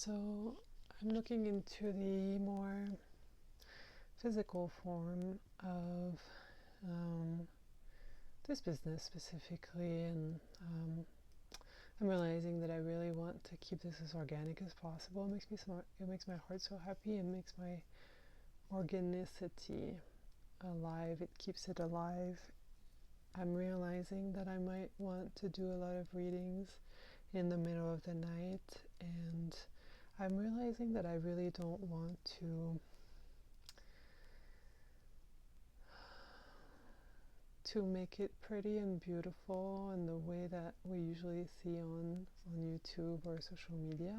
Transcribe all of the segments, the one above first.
So I'm looking into the more physical form of this business specifically, and I'm realizing that I really want to keep this as organic as possible. It makes my heart so happy. It makes my organicity alive. It keeps it alive. I'm realizing that I might want to do a lot of readings in the middle of the night, and I'm realizing that I really don't want to make it pretty and beautiful in the way that we usually see on YouTube or social media,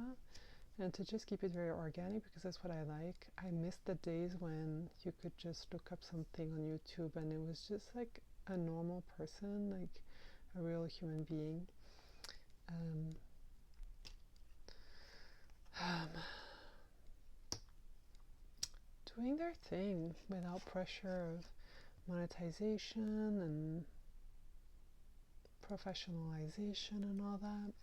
and to just keep it very organic, because that's what I like. I miss the days when you could just look up something on YouTube and it was just like a normal person, like a real human being. Doing their thing without pressure of monetization and professionalization and all that.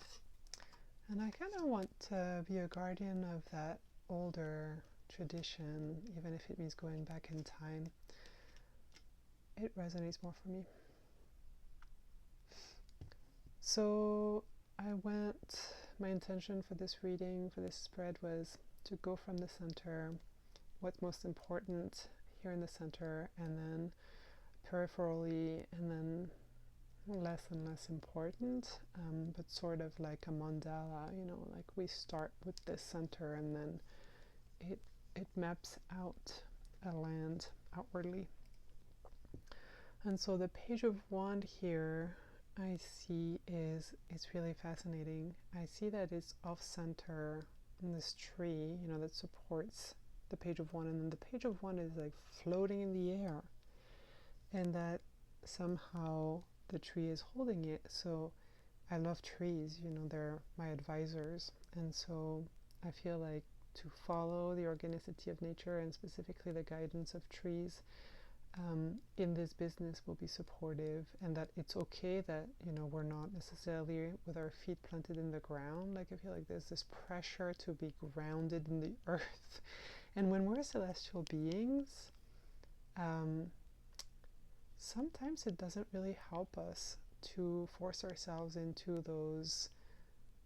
And I kind of want to be a guardian of that older tradition, even if it means going back in time. It resonates more for me. So my intention for this reading, for this spread, was to go from the center, what's most important here in the center, and then peripherally, and then less and less important, but sort of like a mandala, like we start with this center and then it maps out a land outwardly. And so the Page of Wand here I see it's really fascinating. I see that it's off center in this tree, that supports the Page of Wand, and then the Page of Wand is like floating in the air, and that somehow the tree is holding it. So I love trees, they're my advisors, and so I feel like to follow the organicity of nature and specifically the guidance of trees in this business will be supportive, and that it's okay that we're not necessarily with our feet planted in the ground. Like I feel like there's this pressure to be grounded in the earth, and when we're celestial beings, sometimes it doesn't really help us to force ourselves into those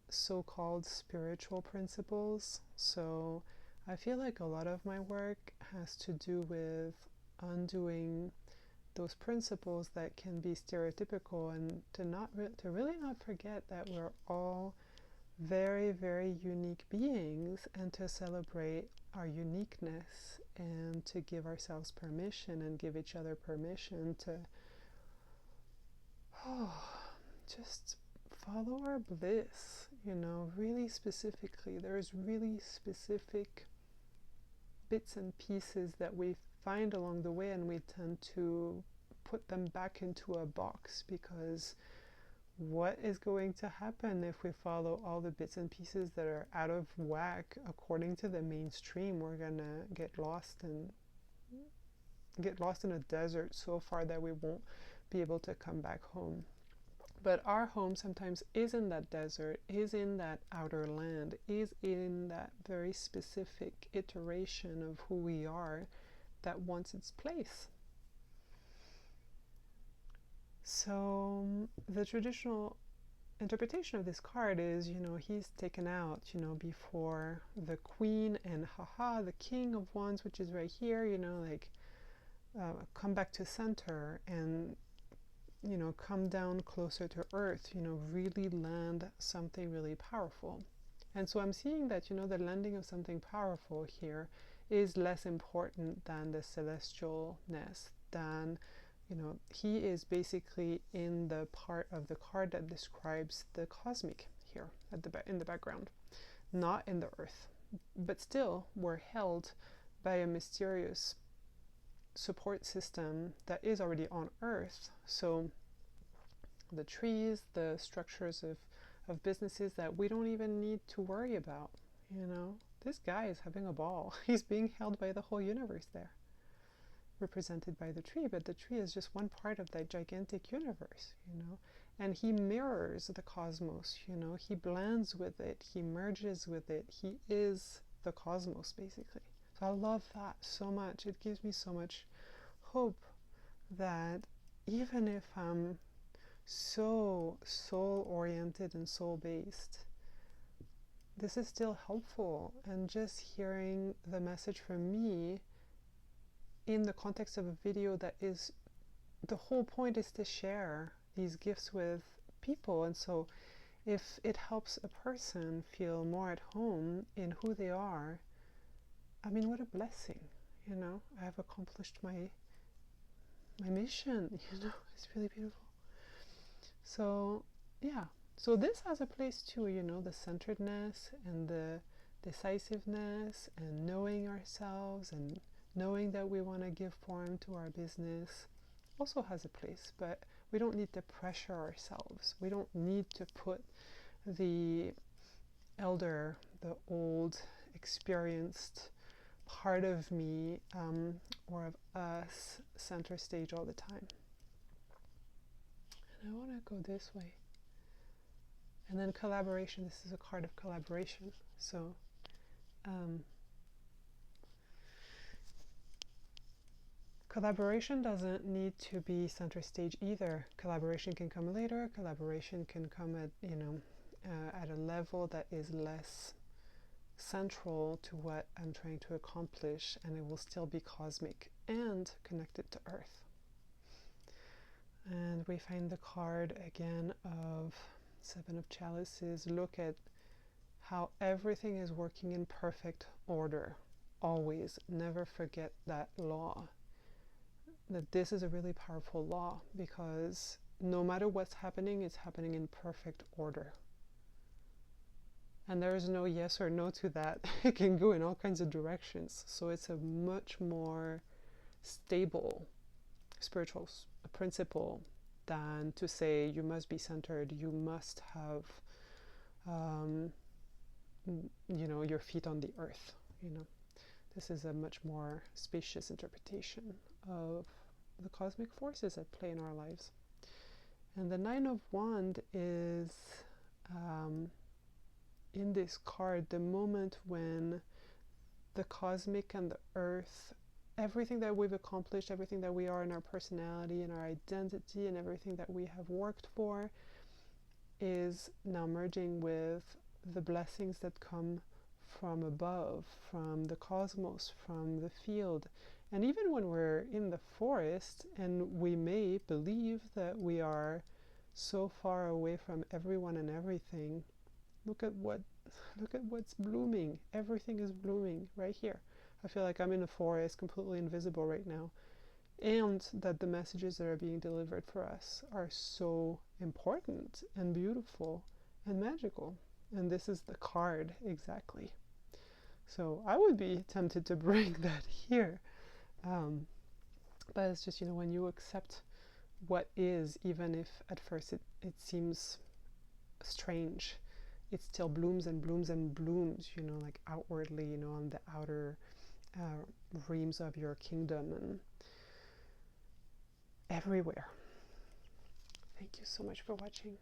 so-called spiritual principles. So I feel like a lot of my work has to do with undoing those principles that can be stereotypical, and to really not forget that we're all very, very unique beings, and to celebrate our uniqueness, and to give ourselves permission and give each other permission to just follow our bliss, really specifically. There's really specific bits and pieces that we find along the way, and we tend to put them back into a box, because what is going to happen if we follow all the bits and pieces that are out of whack according to the mainstream? We're gonna get lost in a desert so far that we won't be able to come back home. But our home sometimes is in that desert, is in that outer land, is in that very specific iteration of who we are that wants its place. So the traditional interpretation of this card is, he's taken out, before the Queen, and the King of Wands, which is right here, come back to center, and come down closer to earth, really land something really powerful. And so I'm seeing that, the landing of something powerful here is less important than the celestialness, than, he is basically in the part of the card that describes the cosmic here in the background, not in the earth. But still, we're held by a mysterious support system that is already on earth. So the trees, the structures of businesses that we don't even need to worry about, this guy is having a ball. He's being held by the whole universe there, represented by the tree, but the tree is just one part of that gigantic universe, and he mirrors the cosmos, you know, he blends with it, he merges with it, he is the cosmos basically. So I love that so much. It gives me so much hope that even if I'm so soul oriented and soul based, this is still helpful. And just hearing the message from me in the context of a video that is, the whole point is to share these gifts with people. And so if it helps a person feel more at home in who they are, I mean, what a blessing, you know. I have accomplished my mission, you know. It's really beautiful. So yeah, so this has a place too, you know, the centeredness and the decisiveness and knowing ourselves and knowing that we want to give form to our business also has a place. But we don't need to pressure ourselves. We don't need to put the elder, the old experienced part of me or of us center stage all the time. And I want to go this way. And then collaboration, this is a card of collaboration. So collaboration doesn't need to be center stage either. Collaboration can come later. Collaboration can come at, you know, at a level that is less central to what I'm trying to accomplish, and it will still be cosmic and connected to Earth. And we find the card again of Seven of Chalices. Look at how everything is working in perfect order. Always. Never forget that law. That this is a really powerful law, because no matter what's happening, it's happening in perfect order. And there is no yes or no to that. It can go in all kinds of directions. So it's a much more stable spiritual principle than to say you must be centered, you must have you know, your feet on the earth. You know, this is a much more spacious interpretation of the cosmic forces at play in our lives. And the Nine of Wands is in this card the moment when the cosmic and the earth, everything that we've accomplished, everything that we are in our personality and our identity and everything that we have worked for, is now merging with the blessings that come from above, from the cosmos, from the field. And even when we're in the forest and we may believe that we are so far away from everyone and everything, look at what's blooming. Everything is blooming right here. I feel like I'm in a forest, completely invisible right now, and that the messages that are being delivered for us are so important and beautiful and magical. And this is the card exactly. So I would be tempted to bring that here. But it's just, you know, when you accept what is, even if at first it seems strange, it still blooms and blooms and blooms, you know, like outwardly, you know, on the outer reams of your kingdom and everywhere. Thank you so much for watching.